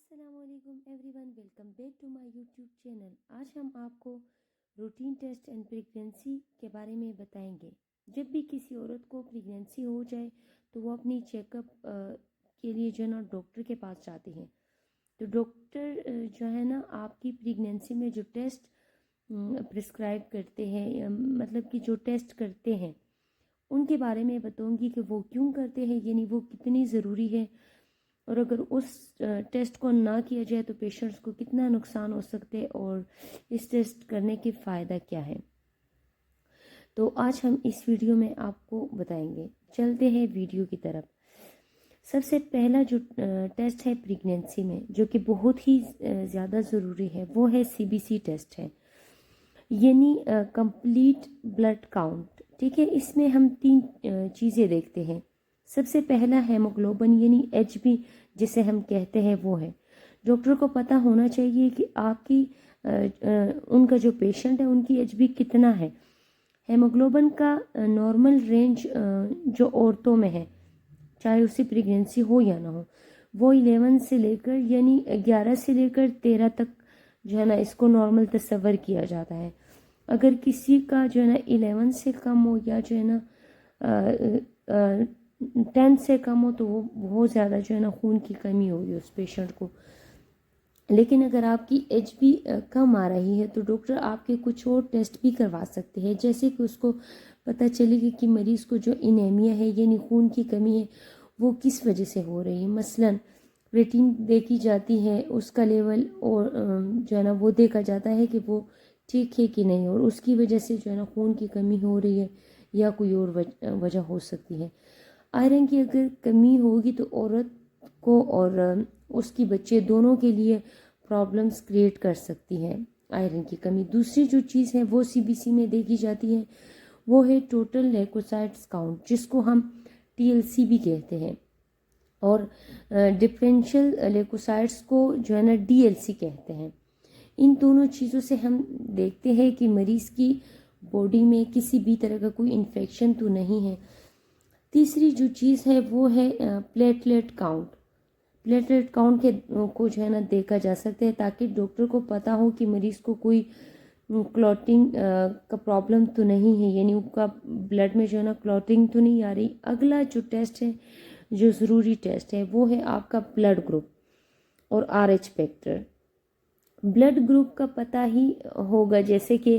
अस्सलामुअलैकुम everyone, welcome back to my YouTube channel. आज हम आपको रूटीन टेस्ट एंड प्रेगनेंसी के बारे में बताएंगे। जब भी किसी औरत को प्रेगनेंसी हो जाए तो वो अपनी चेकअप के लिए जो है ना डॉक्टर के पास जाती हैं। तो डॉक्टर जो है ना आपकी प्रेगनेंसी में जो टेस्ट प्रिस्क्राइब करते हैं, मतलब कि जो टेस्ट करते हैं उनके बारे में बताऊंगी कि वो क्यों करते हैं, यानी वो कितनी ज़रूरी है, और अगर उस टेस्ट को ना किया जाए तो पेशेंट्स को कितना नुकसान हो सकते हैं और इस टेस्ट करने के फ़ायदा क्या है। तो आज हम इस वीडियो में आपको बताएंगे। चलते हैं वीडियो की तरफ। सबसे पहला जो टेस्ट है प्रेगनेंसी में, जो कि बहुत ही ज़्यादा ज़रूरी है, वो है CBC टेस्ट है, यानी कंप्लीट ब्लड काउंट। ठीक है, इसमें हम तीन चीज़ें देखते हैं। सबसे पहला हेमोग्लोबिन यानी HB जिसे हम कहते हैं वो है। डॉक्टर को पता होना चाहिए कि आपकी उनका जो पेशेंट है उनकी HB कितना है। हेमोग्लोबिन का नॉर्मल रेंज जो औरतों में है, चाहे उसकी प्रेगनेंसी हो या ना हो, वो 11 से लेकर यानी 11 से लेकर 13 तक जो है ना इसको नॉर्मल तस्वर किया जाता है। अगर किसी का जो है ना 11 से कम हो या जो है ना 10 से कम हो तो वो बहुत ज़्यादा जो है ना खून की कमी होगी उस पेशेंट को। लेकिन अगर आपकी HB कम आ रही है तो डॉक्टर आपके कुछ और टेस्ट भी करवा सकते हैं, जैसे कि उसको पता चलेगी कि मरीज़ को जो इनेमिया है यानी खून की कमी है वो किस वजह से हो रही है। मसलन प्रोटीन देखी जाती है, उसका लेवल और जो है ना वो देखा जाता है कि वो ठीक है कि नहीं, और उसकी वजह से जो है ना खून की कमी हो रही है या कोई और वजह हो सकती है। आयरन की अगर कमी होगी तो औरत को और उसकी बच्चे दोनों के लिए प्रॉब्लम्स क्रिएट कर सकती है आयरन की कमी। दूसरी जो चीज़ है वो CBC में देखी जाती है, वो है टोटल लेकोसाइट्स काउंट, जिसको हम TLC भी कहते हैं, और डिफरेंशियल लेकोसाइट्स को जो है ना DLC कहते हैं। इन दोनों चीज़ों से हम देखते हैं कि मरीज़ की बॉडी में किसी भी तरह का कोई इन्फेक्शन तो नहीं है। तीसरी जो चीज़ है वो है प्लेटलेट काउंट। प्लेटलेट काउंट के को जो है ना देखा जा सकता है ताकि डॉक्टर को पता हो कि मरीज़ को कोई क्लॉटिंग का प्रॉब्लम तो नहीं है, यानी उनका ब्लड में जो है ना क्लॉटिंग तो नहीं आ रही। अगला जो टेस्ट है, जो ज़रूरी टेस्ट है, वो है आपका ब्लड ग्रुप और RH फैक्टर। ब्लड ग्रुप का पता ही होगा, जैसे कि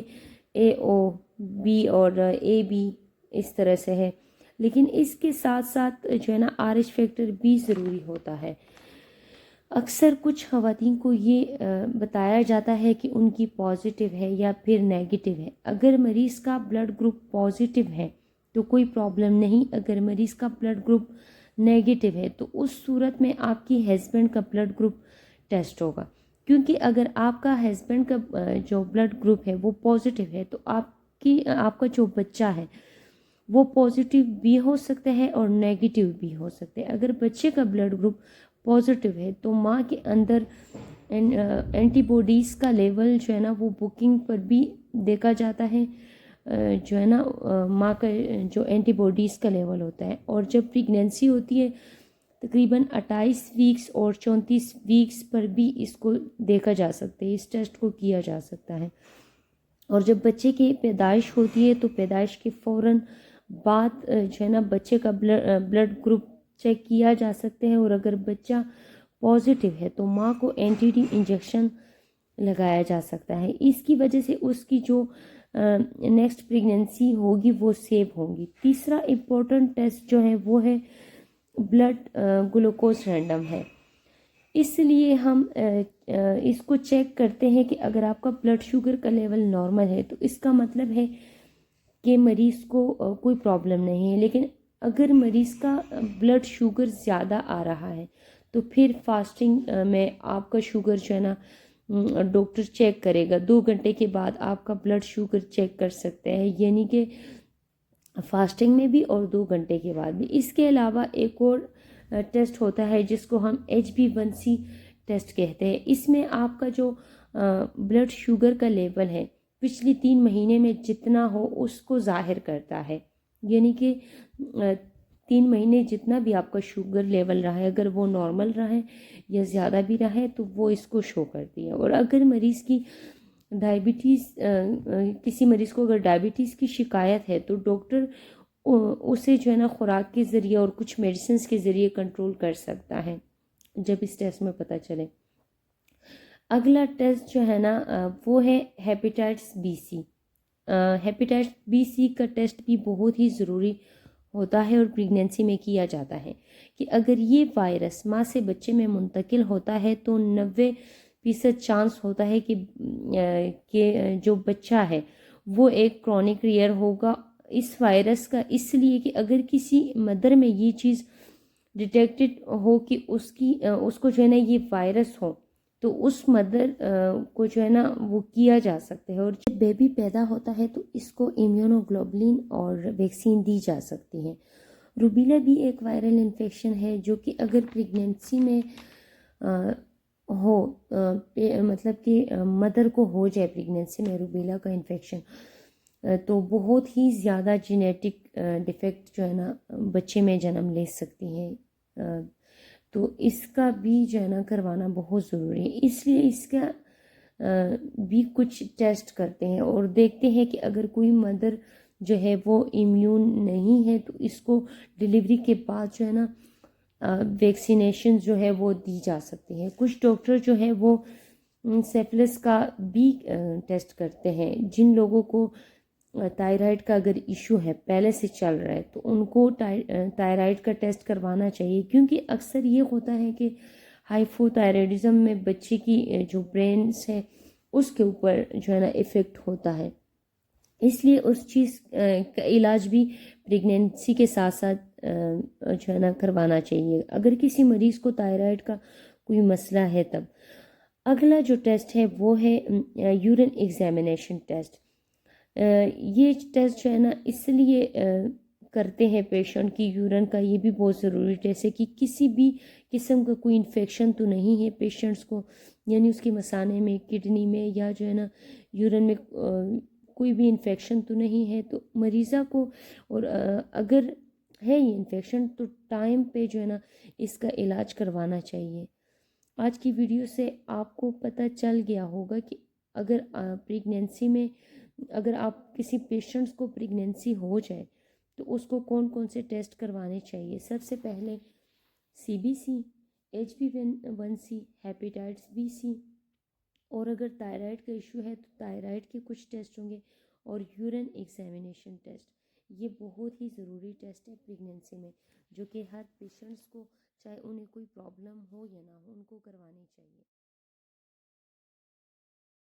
AO, B और AB इस तरह से है, लेकिन इसके साथ साथ जो है ना RH फैक्टर भी ज़रूरी होता है। अक्सर कुछ ख़वातीन को ये बताया जाता है कि उनकी पॉजिटिव है या फिर नेगेटिव है। अगर मरीज़ का ब्लड ग्रुप पॉजिटिव है तो कोई प्रॉब्लम नहीं, अगर मरीज़ का ब्लड ग्रुप नेगेटिव है तो उस सूरत में आपकी हस्बैंड का ब्लड ग्रुप टेस्ट होगा, क्योंकि अगर आपका हस्बैंड का जो ब्लड ग्रुप है वो पॉजिटिव है तो आपका जो बच्चा है वो पॉजिटिव भी हो सकता है और नेगेटिव भी हो सकता है। अगर बच्चे का ब्लड ग्रुप पॉजिटिव है तो माँ के अंदर एंटीबॉडीज़ का लेवल जो है ना वो बुकिंग पर भी देखा जाता है, जो है ना माँ का जो एंटीबॉडीज़ का लेवल होता है। और जब प्रेगनेंसी होती है तकरीबन 28 वीक्स और 34 वीक्स पर भी इसको देखा जा सकता है, इस टेस्ट को किया जा सकता है। और जब बच्चे की पैदाइश होती है तो पैदाइश के फ़ौरन बाद जो है ना बच्चे का ब्लड ग्रुप चेक किया जा सकता है, और अगर बच्चा पॉजिटिव है तो माँ को NTD इंजेक्शन लगाया जा सकता है। इसकी वजह से उसकी जो नेक्स्ट प्रेगनेंसी होगी वो सेव होगी। तीसरा इम्पोर्टेंट टेस्ट जो है वो है ब्लड ग्लूकोज रैंडम है। इसलिए हम इसको चेक करते हैं कि अगर आपका ब्लड शुगर का लेवल नॉर्मल है तो इसका मतलब है कि मरीज़ को कोई प्रॉब्लम नहीं है। लेकिन अगर मरीज़ का ब्लड शुगर ज़्यादा आ रहा है तो फिर फास्टिंग में आपका शुगर जो है ना डॉक्टर चेक करेगा। 2 घंटे के बाद आपका ब्लड शुगर चेक कर सकते हैं, यानी कि फास्टिंग में भी और 2 घंटे के बाद भी। इसके अलावा एक और टेस्ट होता है जिसको हम HbA1c टेस्ट कहते हैं। इसमें आपका जो ब्लड शुगर का लेवल है पिछले 3 महीने में जितना हो उसको जाहिर करता है, यानी कि 3 महीने जितना भी आपका शुगर लेवल रहा है अगर वो नॉर्मल रहा है या ज़्यादा भी रहा है तो वो इसको शो करती है। और अगर मरीज़ की किसी मरीज़ को अगर डायबिटीज़ की शिकायत है तो डॉक्टर उसे जो है ना खुराक के ज़रिए और कुछ मेडिसिन के ज़रिए कंट्रोल कर सकता है, जब इस टेस्ट में पता चले। अगला टेस्ट जो है ना वो है hepatitis B C. Hepatitis B C का टेस्ट भी बहुत ही ज़रूरी होता है और प्रेगनेंसी में किया जाता है कि अगर ये वायरस माँ से बच्चे में मुंतकिल होता है तो 90% चांस होता है कि जो बच्चा है वो एक क्रॉनिक रियर होगा इस वायरस का, इसलिए कि अगर किसी मदर में ये चीज़ डिटेक्टेड हो कि उसको जो है ना ये वायरस हो तो उस मदर को जो है ना वो किया जा सकता है। और जब बेबी पैदा होता है तो इसको इम्यूनोग्लोबुलिन और वैक्सीन दी जा सकती है। रूबीला भी एक वायरल इन्फेक्शन है जो कि अगर प्रेगनेंसी में अ, मतलब कि मदर को हो जाए प्रेगनेंसी में रूबीला का इन्फेक्शन, तो बहुत ही ज़्यादा जेनेटिक डिफेक्ट जो है ना बच्चे में जन्म ले सकती है। तो इसका भी जो है ना करवाना बहुत ज़रूरी है, इसलिए इसका भी कुछ टेस्ट करते हैं और देखते हैं कि अगर कोई मदर जो है वो इम्यून नहीं है तो इसको डिलीवरी के बाद जो है ना वैक्सीनेशन जो है वो दी जा सकती है। कुछ डॉक्टर जो है वो सेफिलिस का भी टेस्ट करते हैं। जिन लोगों को थायराइड का अगर इशू है पहले से चल रहा है तो उनको थायराइड का टेस्ट करवाना चाहिए, क्योंकि अक्सर ये होता है कि हाइपोथायराइडिज्म में बच्चे की जो ब्रेन्स है उसके ऊपर जो है ना इफ़ेक्ट होता है, इसलिए उस चीज़ का इलाज भी प्रेगनेंसी के साथ साथ जो है ना करवाना चाहिए अगर किसी मरीज़ को थायराइड का कोई मसला है तब। अगला जो टेस्ट है वो है यूरिन एग्जामिनेशन टेस्ट। ये टेस्ट जो है ना इसलिए करते हैं पेशेंट की यूरिन का, ये भी बहुत ज़रूरी टेस्ट है कि किसी भी किस्म का कोई इन्फेक्शन तो नहीं है पेशेंट्स को, यानी उसके मसाने में, किडनी में या जो है ना यूरिन में कोई भी इन्फेक्शन तो नहीं है तो मरीज़ा को, और अगर है ये इन्फेक्शन तो टाइम पे जो है ना इसका इलाज करवाना चाहिए। आज की वीडियो से आपको पता चल गया होगा कि अगर प्रेगनेंसी में अगर आप किसी पेशेंट्स को प्रेगनेंसी हो जाए तो उसको कौन कौन से टेस्ट करवाने चाहिए। सबसे पहले CBC, HbA1c, हेपेटाइटिस बी सी, और अगर थायराइड का इशू है तो थायराइड के कुछ टेस्ट होंगे, और यूरिन एग्जामिनेशन टेस्ट। ये बहुत ही ज़रूरी टेस्ट है प्रेगनेंसी में जो कि हर पेशेंट्स को, चाहे उन्हें कोई प्रॉब्लम हो या ना हो, उनको करवानी चाहिए।